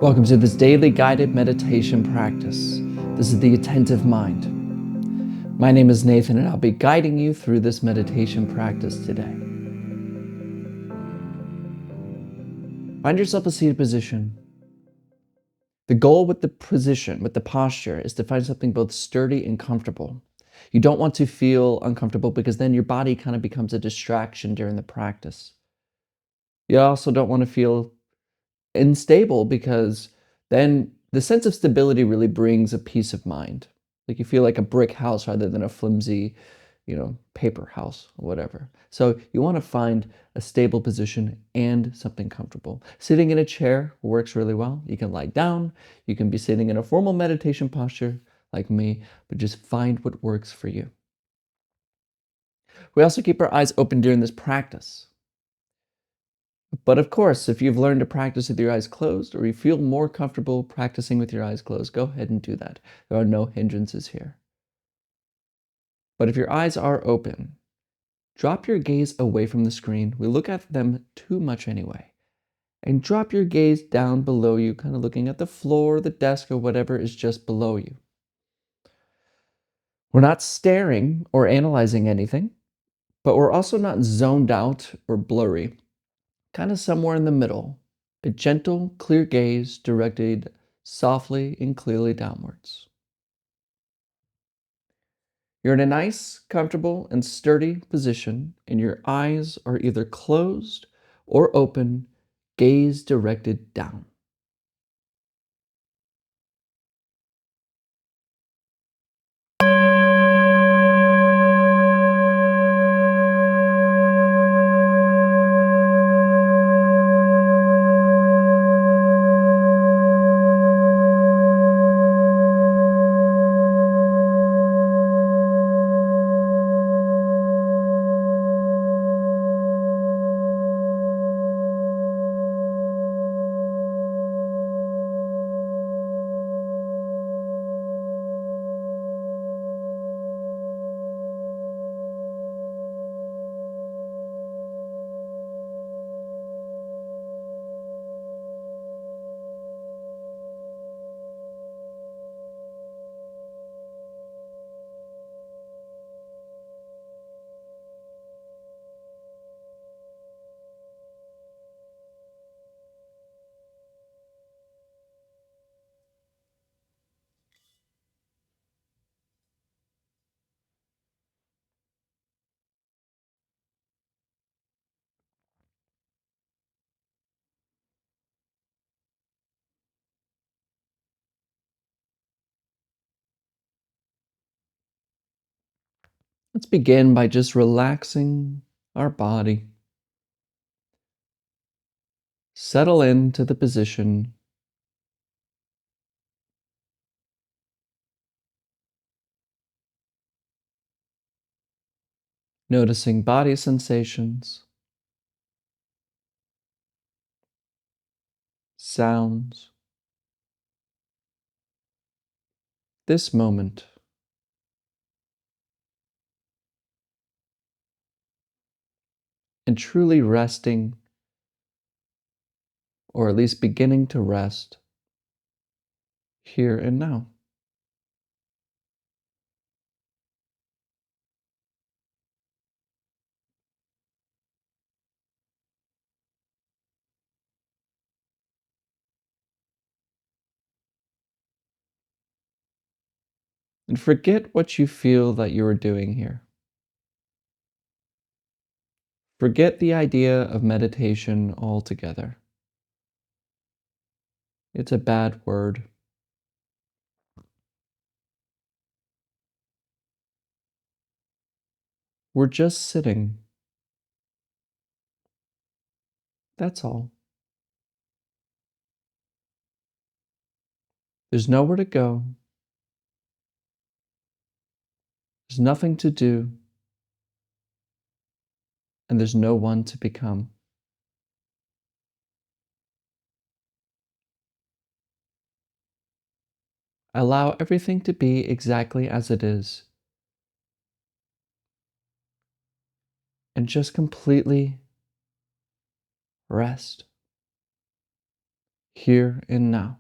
Welcome to this daily guided meditation practice. This is the Attentive Mind. My name is Nathan, and I'll be guiding you through this meditation practice today. Find yourself a seated position. The goal with the position, with the posture, is to find something both sturdy and comfortable. You don't want to feel uncomfortable because then your body kind of becomes a distraction during the practice. You also don't want to feel unstable because then the sense of stability really brings a peace of mind. Like you feel like a brick house rather than a flimsy, paper house or whatever. So you want to find a stable position and something comfortable. Sitting in a chair works really well. You can lie down, you can be sitting in a formal meditation posture like me, but just find what works for you. We also keep our eyes open during this practice. But of course, if you've learned to practice with your eyes closed or you feel more comfortable practicing with your eyes closed, go ahead and do that. There are no hindrances here. But if your eyes are open, drop your gaze away from the screen. We look at them too much anyway. And drop your gaze down below you, kind of looking at the floor, the desk, or whatever is just below you. We're not staring or analyzing anything, but we're also not zoned out or blurry. Kind of somewhere in the middle, a gentle, clear gaze directed softly and clearly downwards. You're in a nice, comfortable, and sturdy position, and your eyes are either closed or open, gaze directed down. Let's begin by just relaxing our body. Settle into the position. Noticing body sensations, sounds, this moment, and truly resting, or at least beginning to rest, here and now. And forget what you feel that you are doing here. Forget the idea of meditation altogether. It's a bad word. We're just sitting. That's all. There's nowhere to go. There's nothing to do. And there's no one to become. Allow everything to be exactly as it is. And just completely rest. here and now.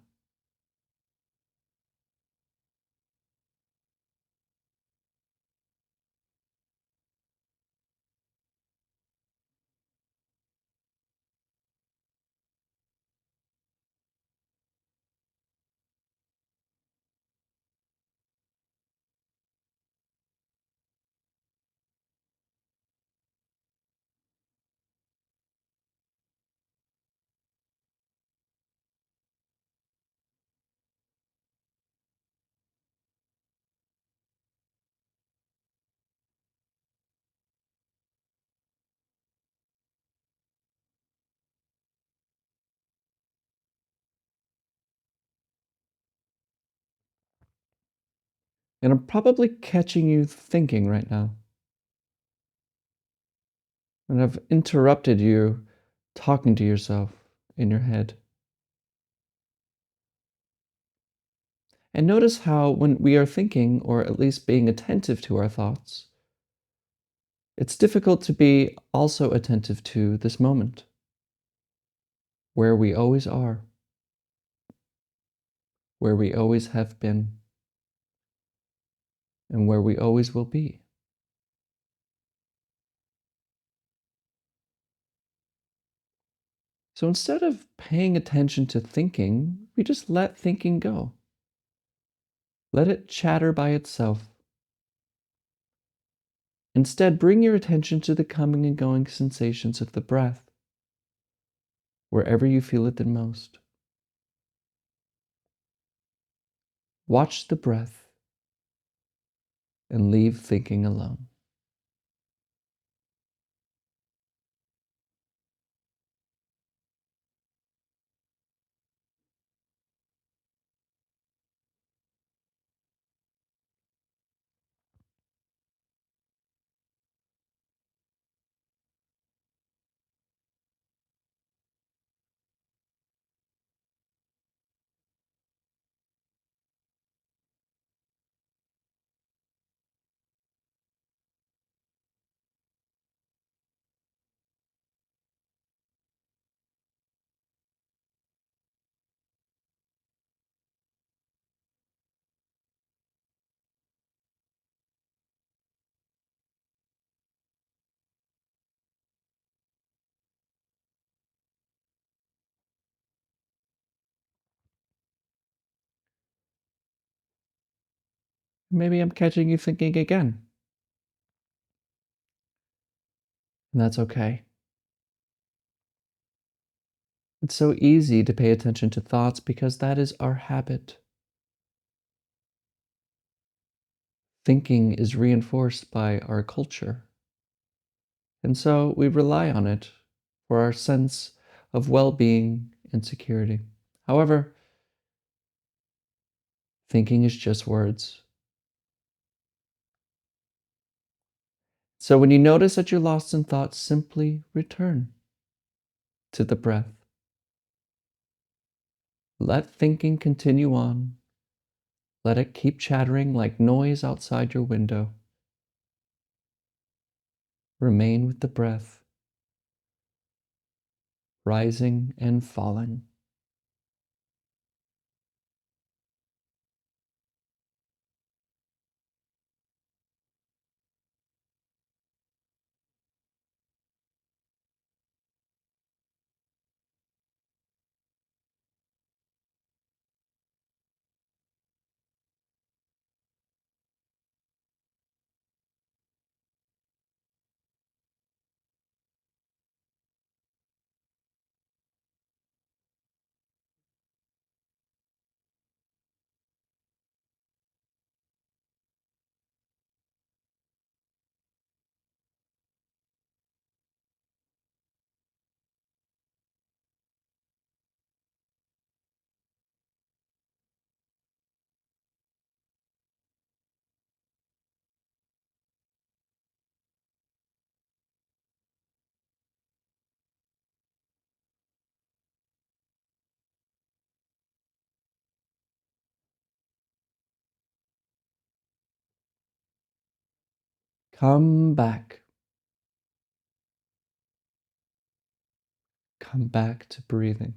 And I'm probably catching you thinking right now. And I've interrupted you talking to yourself in your head. And notice how, when we are thinking, or at least being attentive to our thoughts, it's difficult to be also attentive to this moment, where we always are, where we always have been, and where we always will be. So instead of paying attention to thinking, we just let thinking go. Let it chatter by itself. Instead, bring your attention to the coming and going sensations of the breath, wherever you feel it the most. Watch the breath and leave thinking alone. Maybe I'm catching you thinking again, and that's okay. It's so easy to pay attention to thoughts because that is our habit. Thinking is reinforced by our culture, and so we rely on it for our sense of well being and security. However, thinking is just words. So when you notice that you're lost in thought, simply return to the breath. Let thinking continue on. Let it keep chattering like noise outside your window. Remain with the breath, rising and falling. Come back. Come back to breathing.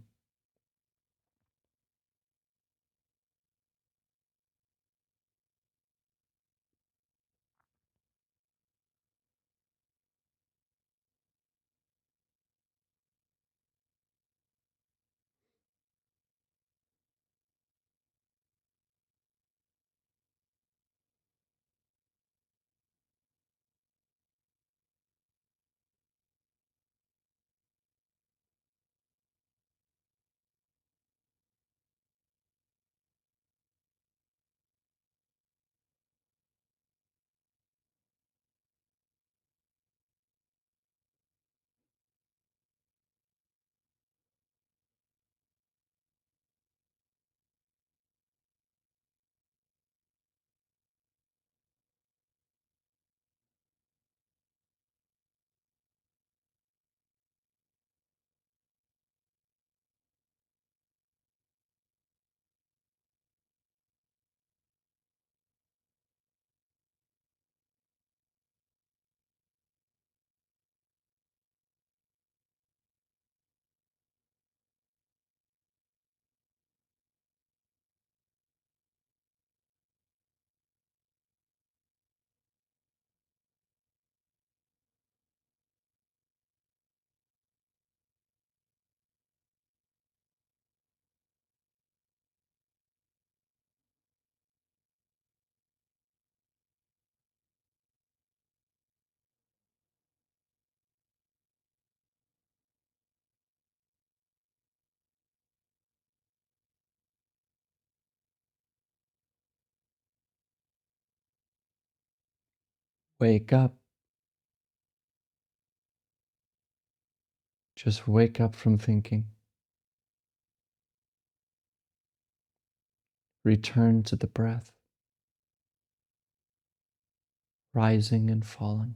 Wake up. Just wake up from thinking. Return to the breath, rising and falling.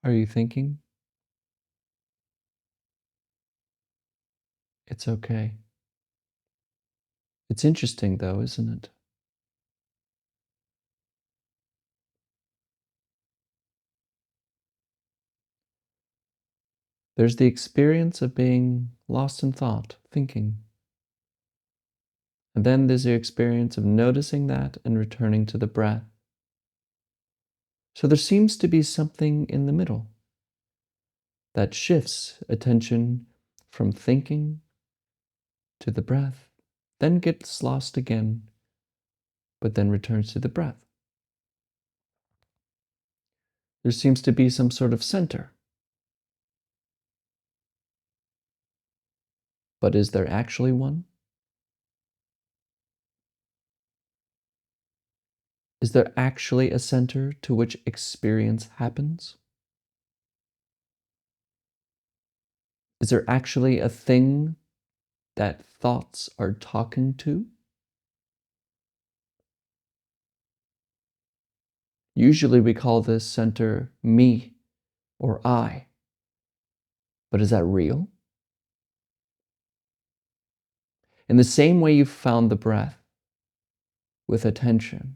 Are you thinking? It's okay. It's interesting, though, isn't it? There's the experience of being lost in thought, thinking. And then there's the experience of noticing that and returning to the breath. So there seems to be something in the middle that shifts attention from thinking to the breath, then gets lost again, but then returns to the breath. There seems to be some sort of center. But is there actually one? Is there actually a center to which experience happens? Is there actually a thing that thoughts are talking to? Usually we call this center me or I. But is that real? In the same way you found the breath with attention,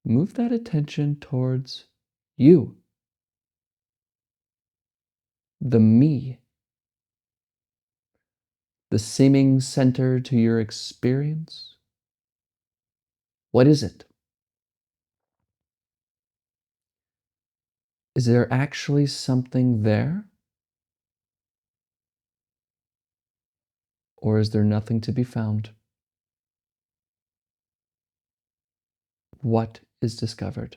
move that attention towards you, the me, the seeming center to your experience. What is it? Is there actually something there? Or is there nothing to be found? What is discovered?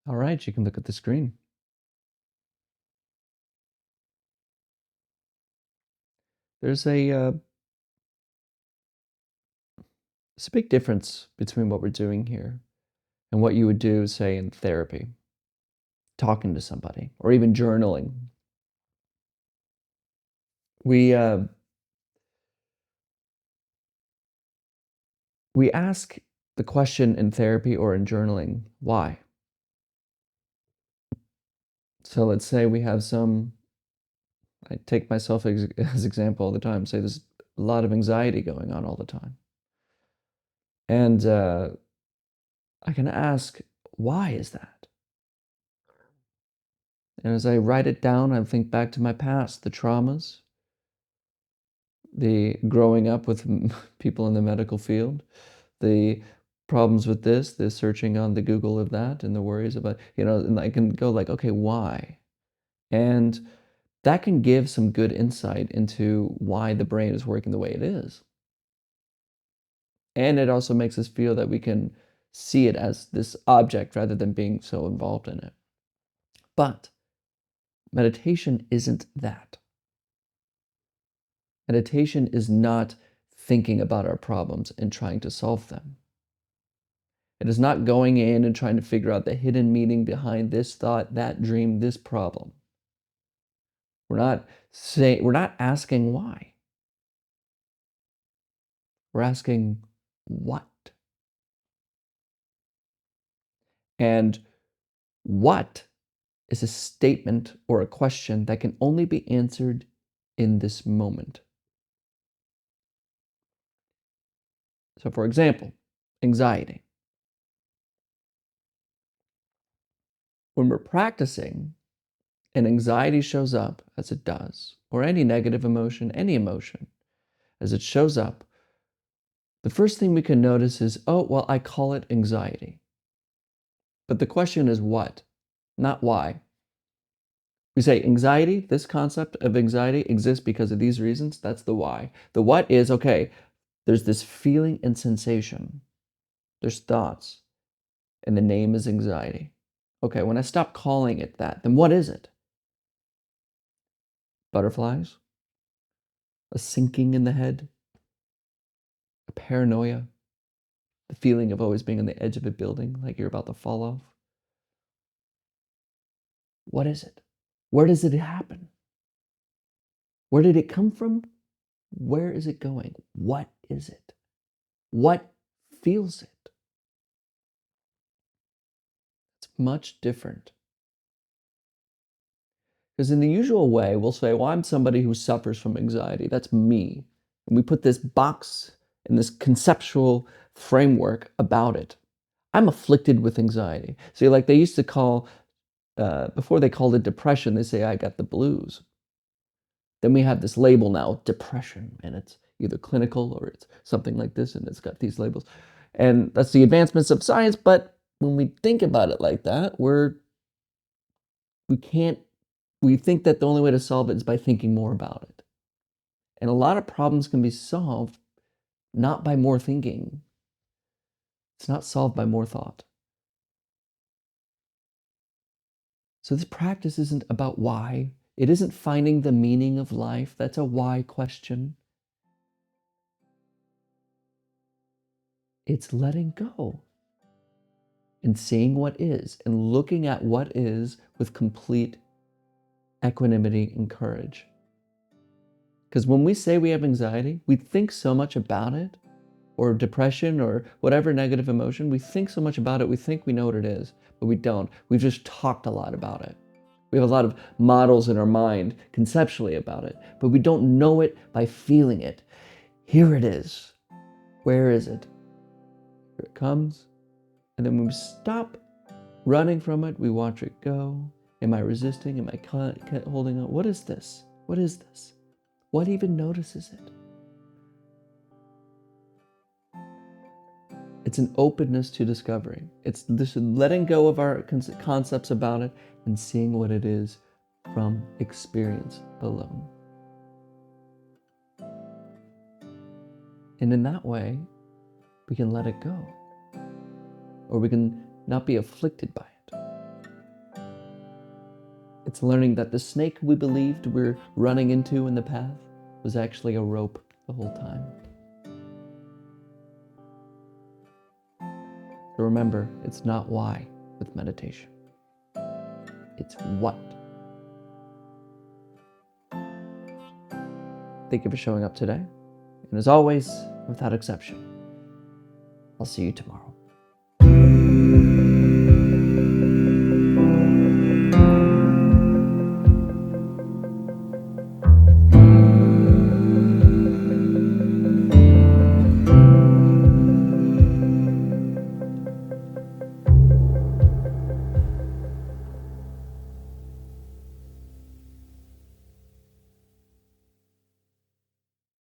All right, you can look at the screen. There's it's a big difference between what we're doing here and what you would do, say, in therapy, talking to somebody, or even journaling. We uh, we ask the question in therapy or in journaling, why? So let's say we have I take myself as example all the time, say there's a lot of anxiety going on all the time. And I can ask, why is that? And as I write it down, I think back to my past, the traumas, the growing up with people in the medical field, the problems with this, the searching on the Google of that, and the worries about, and I can go like, okay, why? And that can give some good insight into why the brain is working the way it is. And it also makes us feel that we can see it as this object rather than being so involved in it. But meditation isn't that. Meditation is not thinking about our problems and trying to solve them. It is not going in and trying to figure out the hidden meaning behind this thought, that dream, this problem. We're not asking why. We're asking what. And what is a statement or a question that can only be answered in this moment. So, for example, anxiety. When we're practicing and anxiety shows up as it does, or any negative emotion, any emotion, as it shows up, the first thing we can notice is, oh, well, I call it anxiety. But the question is what, not why. We say anxiety, this concept of anxiety exists because of these reasons. That's the why. The what is, okay, there's this feeling and sensation. There's thoughts. And the name is anxiety. Okay, when I stop calling it that, then what is it? Butterflies? A sinking in the head? A paranoia? The feeling of always being on the edge of a building, like you're about to fall off? What is it? Where does it happen? Where did it come from? Where is it going? What is it? What feels it? It's much different. Because in the usual way, we'll say, well, I'm somebody who suffers from anxiety. That's me. And we put this box and this conceptual framework about it. I'm afflicted with anxiety. See, like they used to call, before they called it depression, they say, I got the blues. Then we have this label now, depression, and it's either clinical or it's something like this, and it's got these labels. And that's the advancements of science. But when we think about it like that, we can't we think that the only way to solve it is by thinking more about it. And a lot of problems can be solved not by more thinking. It's not solved by more thought. So this practice isn't about why. It isn't finding the meaning of life. That's a why question. It's letting go and seeing what is and looking at what is with complete equanimity and courage. Because when we say we have anxiety, we think so much about it, or depression, or whatever negative emotion, we think so much about it, we think we know what it is, but we don't. We've just talked a lot about it. We have a lot of models in our mind conceptually about it, but we don't know it by feeling it. Here it is. Where is it? Here it comes. And then when we stop running from it, we watch it go. Am I resisting? Am I holding on? What is this? What is this? What even notices it? It's an openness to discovery. It's this letting go of our concepts about it and seeing what it is from experience alone. And in that way, we can let it go. Or we can not be afflicted by it. It's learning that the snake we believed we're running into in the path was actually a rope the whole time. So remember, it's not why with meditation. It's what. Thank you for showing up today. And as always, without exception, I'll see you tomorrow.